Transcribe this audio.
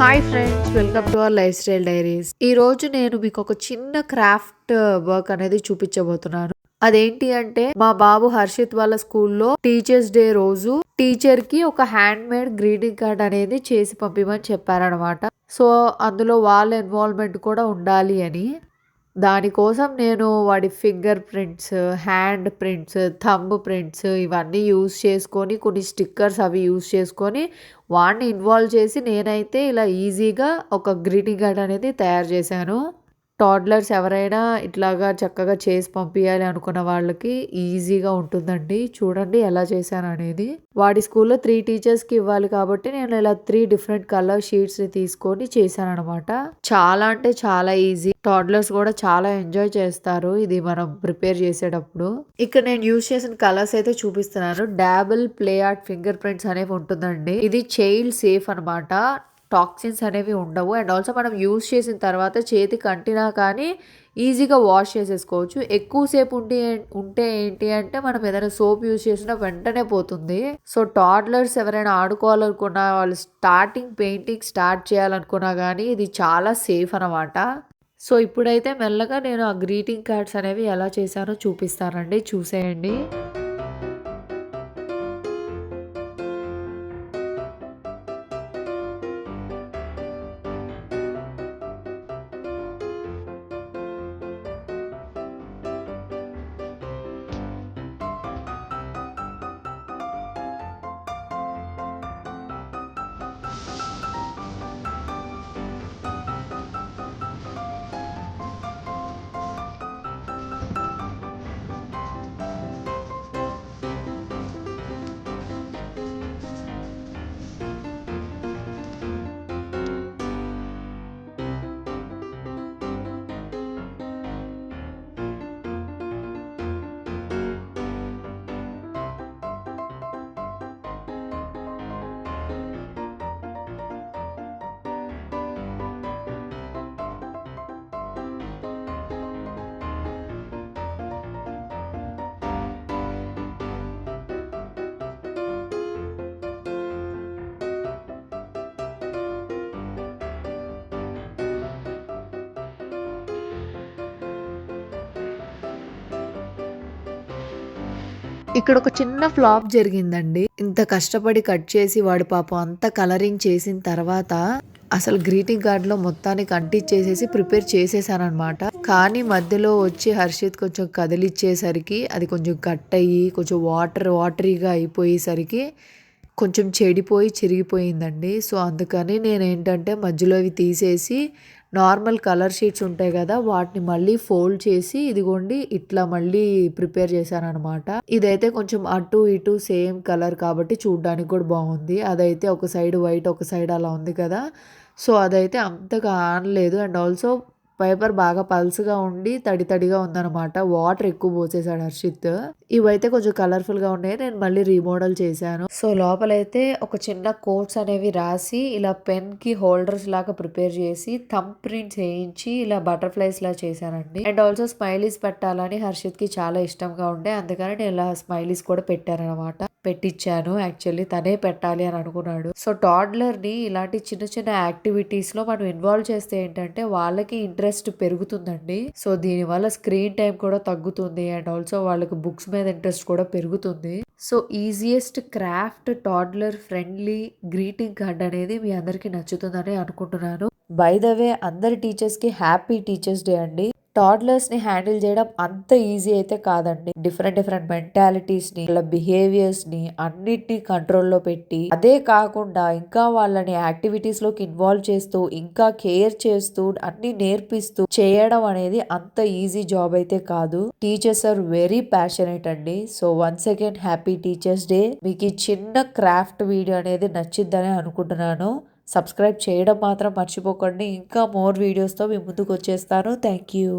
Hi friends, welcome to our life style diaries. ఈ రోజు నేను మీకు ఒక చిన్న క్రాఫ్ట్ వర్క్ అనేది చూపించబోతున్నాను. అదేంటి అంటే మా బాబు హర్షిత్ వాళ్ళ స్కూల్లో టీచర్స్ డే రోజు టీచర్ కి ఒక హ్యాండ్ మేడ్ గ్రీటింగ్ కార్డ్ అనేది చేసి పంపిమని చెప్పారనమాట. సో అందులో వాళ్ళ ఇన్వాల్వ్మెంట్ కూడా ఉండాలి అని. దానికోసం నేను వాడి finger prints, hand prints, thumb prints ఇవన్నీ యూజ్ చేసుకొని కొన్ని స్టిక్కర్స్ అవి యూజ్ చేసుకొని వాడిని ఇన్వాల్వ్ చేసి నేనైతే ఇలా ఈజీగా ఒక గ్రీటింగ్ కార్డ్ అనేది తయారు చేశాను. టాడ్లర్స్ ఎవరైనా ఇట్లాగా చక్కగా చేసి పంపించాలి అనుకున్న వాళ్ళకి ఈజీగా ఉంటుందండి. చూడండి ఎలా చేశాను అనేది. వాడి స్కూల్లో 3 టీచర్స్కి ఇవ్వాలి కాబట్టి నేను ఇలా 3 డిఫరెంట్ కలర్ షీట్స్ని తీసుకొని చేశాను అనమాట. చాలా అంటే చాలా ఈజీ. టాడ్లర్స్ కూడా చాలా ఎంజాయ్ చేస్తారు ఇది మనం ప్రిపేర్ చేసేటప్పుడు. ఇక్కడ నేను యూజ్ చేసిన కలర్స్ అయితే చూపిస్తున్నాను. డాబుల్ ప్లే ఆర్ట్ ఫింగర్ ప్రింట్స్ అనేవి ఉంటుందండి. ఇది చైల్డ్ సేఫ్ అనమాట. టాక్సిన్స్ అనేవి ఉండవు. అండ్ ఆల్సో మనం యూజ్ చేసిన తర్వాత చేతికి అంటినా కానీ ఈజీగా వాష్ చేసేసుకోవచ్చు. ఎక్కువసేపు ఉంటే ఏంటి అంటే మనం ఏదైనా సోప్ యూజ్ చేసినా వెంటనే పోతుంది. సో టాడ్లర్స్ ఎవరైనా ఆడుకోవాలనుకున్నా, వాళ్ళు పెయింటింగ్ స్టార్ట్ చేయాలనుకున్నా కానీ ఇది చాలా సేఫ్ అనమాట. సో ఇప్పుడైతే మెల్లగా నేను ఆ గ్రీటింగ్ కార్డ్స్ అనేవి ఎలా చేశానో చూపిస్తానండి, చూసేయండి. ఇక్కడ ఒక చిన్న ఫ్లాప్ జరిగిందండి. ఇంత కష్టపడి కట్ చేసి వాడి పాపం అంతా కలరింగ్ చేసిన తర్వాత అసలు గ్రీటింగ్ కార్డ్ లో మొత్తానికి అంటించేసేసి ప్రిపేర్ చేసేసానమాట. కానీ మధ్యలో వచ్చి హర్షిత్ కొంచెం కదిలిచ్చేసరికి అది కొంచెం కట్ అయ్యి కొంచెం వాటరీగా అయిపోయేసరికి కొంచెం చెడిపోయి చిరిగిపోయిందండి. సో అందుకని నేను ఏంటంటే మధ్యలో ఇవి తీసేసి నార్మల్ కలర్ షీట్స్ ఉంటాయి కదా, వాటిని మళ్ళీ ఫోల్డ్ చేసి ఇదిగోండి ఇట్లా మళ్ళీ ప్రిపేర్ చేశాను అనమాట. ఇదైతే కొంచెం అటు ఇటు సేమ్ కలర్ కాబట్టి చూడడానికి కూడా బాగుంది. అదైతే ఒక సైడ్ వైట్ ఒక సైడ్ అలా ఉంది కదా, సో అదైతే అంతగా ఆనలేదు. అండ్ ఆల్సో పేపర్ బాగా పల్స్గా ఉండి తడిగా ఉందనమాట. వాటర్ ఎక్కువ పోసేసాడు హర్షిత్. ఇవైతే కొంచెం కలర్ఫుల్ గా ఉన్నాయి. నేను మళ్ళీ రీమోడల్ చేశాను. సో లోపలైతే ఒక చిన్న కోట్స్ అనేవి రాసి ఇలా పెన్ కి హోల్డర్స్ లాగా ప్రిపేర్ చేసి థంబ్ ప్రింట్స్ వేయించి ఇలా బటర్ఫ్లైస్ లా చేశానండి. అండ్ ఆల్సో స్మైలీస్ పెట్టాలని హర్షిత్ కి చాలా ఇష్టంగా ఉండే, అందుకని నేను ఇలా స్మైలీస్ కూడా పెట్టానమాట. పెట్టించాను. యాక్చువల్లీ తనే పెట్టాలి అని అనుకున్నాడు. సో టాడ్లర్ ని ఇలాంటి చిన్న చిన్న యాక్టివిటీస్ లో మనం ఇన్వాల్వ్ చేస్తే ఏంటంటే వాళ్ళకి ఇంట్రెస్ట్ పెరుగుతుందండి. సో దీని వల్ల స్క్రీన్ టైం కూడా తగ్గుతుంది. అండ్ ఆల్సో వాళ్ళకి బుక్స్ మీద ఇంట్రెస్ట్ కూడా పెరుగుతుంది. So easiest craft toddler friendly greeting card అనేది మీ అందరికి నచ్చుతుందని అనుకుంటున్నాను. బై ద వే అందరి టీచర్స్ కి హ్యాపీ టీచర్స్ డే అండి. టాడ్లర్స్ ని హ్యాండిల్ చేయడం అంత ఈజీ అయితే కాదండి. డిఫరెంట్ మెంటాలిటీస్ ని, వాళ్ళ బిహేవియర్స్ ని అన్నిటినీ కంట్రోల్లో పెట్టి, అదే కాకుండా ఇంకా వాళ్ళని యాక్టివిటీస్ లోకి ఇన్వాల్వ్ చేస్తూ, ఇంకా కేర్ చేస్తూ, అన్ని నేర్పిస్తూ చేయడం అనేది అంత ఈజీ జాబ్ అయితే కాదు. టీచర్స్ ఆర్ వెరీ ప్యాషనేట్ అండి. So once again happy teachers day. మీకు ఈ చిన్న క్రాఫ్ట్ వీడియో అనేది నచ్చిద్దని అనుకుంటున్నాను. సబ్స్క్రైబ్ చేయడం మాత్రం మర్చిపోకండి. ఇంకా మోర్ వీడియోస్తో మీ ముందుకు వచ్చేస్తాను. Thank you.